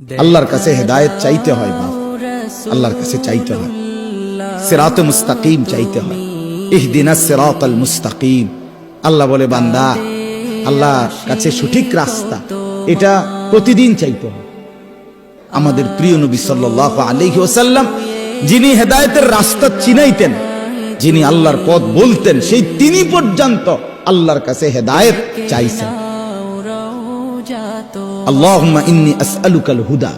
আল্লাহর কাছে হেদায়েত চাইতে হয়, বাপ আল্লাহর কাছে চাইতে হয়, সিরাতে মুস্তাকিম চাইতে হয়, ইহদিনাস সিরাতাল মুস্তাকিম। আল্লাহ বলে, বান্দা আল্লাহর কাছে সঠিক রাস্তা এটা প্রতিদিন চাইতে হয়। আমাদের প্রিয় নবী সাল্লাল্লাহু আলাইহি ওয়াসাল্লাম যিনি হেদায়েতের রাস্তা চিনাইতেন, যিনি আল্লাহর পথ বলতেন, সেই তিনি পর্যন্ত আল্লাহর কাছে হেদায়েত চাইছেন। আল্লাহুম্মা ইন্নী আসআলুকাল হুদা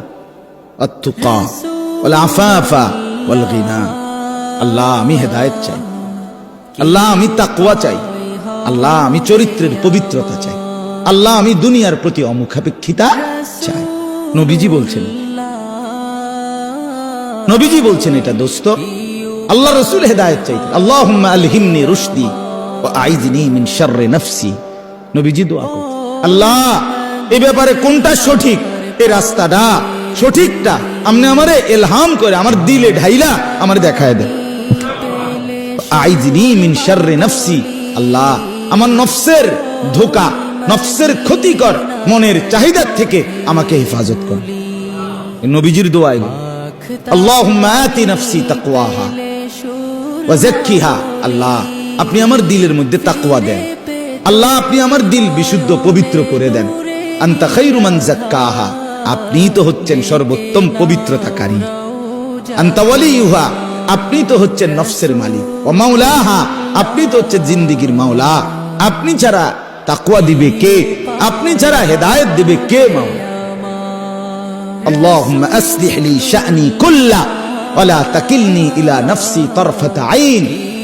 ওয়াত তুকা ওয়াল আফাফা ওয়াল গিনা। আল্লাহ আমি হেদায়েত চাই, আল্লাহ আমি তাকওয়া চাই, আল্লাহ আমি চরিত্রের পবিত্রতা চাই, আল্লাহ আমি দুনিয়ার প্রতি অমুখাপেক্ষিতা চাই। নবীজি বলছেন, নবীজি বলছেন এটা দোস্ত। আল্লাহ রাসূল হেদায়েত চাইতেন, আল্লাহুম্মা আলহিমনি রুশদি ওয়া আইযনি মিন শাররি নাফসি। নবীজি দোয়া করতেন, আল্লাহ এই ব্যাপারে কোনটা সঠিক, এই রাস্তাটা সঠিকটা আপনি আমারে ইলহাম করে আমার দিলে ঢাইলা আমারে দেখায় দেন। আইযনি মিন শাররি নাফসি, আল্লাহ আমার নফসের ধোঁকা, নফসের ক্ষতিকর মনের চাহিদা থেকে আমাকে হেফাজত কর। নবীজির দোয়া এগুলো। আল্লাহুম্মা আতি নাফসি তাকওয়াহা ওয়া যাক্কিহা। আল্লাহ আপনি আমার দিলের মধ্যে তাকওয়া দেন, আল্লাহ আপনি আমার দিল বিশুদ্ধ পবিত্র করে দেন। আনতা খায়রু মান যাক্কাহা, আপনি তো হচ্ছেন সর্বোত্তম পবিত্রতাকারী। আনতা ওয়ালিয়ুহা, আপনি তো হচ্ছেন নফসের মালিক। ওয়া মাওলাহা, আপনি তো হচ্ছেন জিন্দেগীর মাওলা। আপনি ছাড়া তাকওয়া দিবে কে? আপনি ছাড়া হেদায়েত দিবে কে? মাওলা। আল্লাহুম্মা আসলিহ লি শা'নি কুল্লা ওয়া লা তাকিলনি ইলা নাফসি তারফাতা আইন।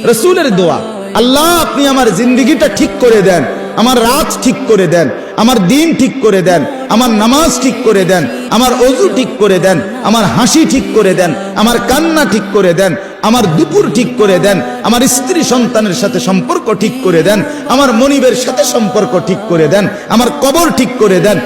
রাসূলের দোয়া, আল্লাহ আপনি আমার জিন্দেগিটা ঠিক করে দেন, আমার রাত ঠিক করে দেন, আমার দিন ঠিক করে দেন, আমার নামাজ ঠিক করে দেন, আমার ওযু ঠিক করে দেন, আমার হাসি ঠিক করে দেন, আমার কান্না ঠিক করে দেন, আমার দুপুর ঠিক করে দেন, আমার স্ত্রী সন্তানের সাথে সম্পর্ক ঠিক করে দেন, আমার মনিবের সাথে সম্পর্ক ঠিক করে দেন, আমার কবর ঠিক করে দেন।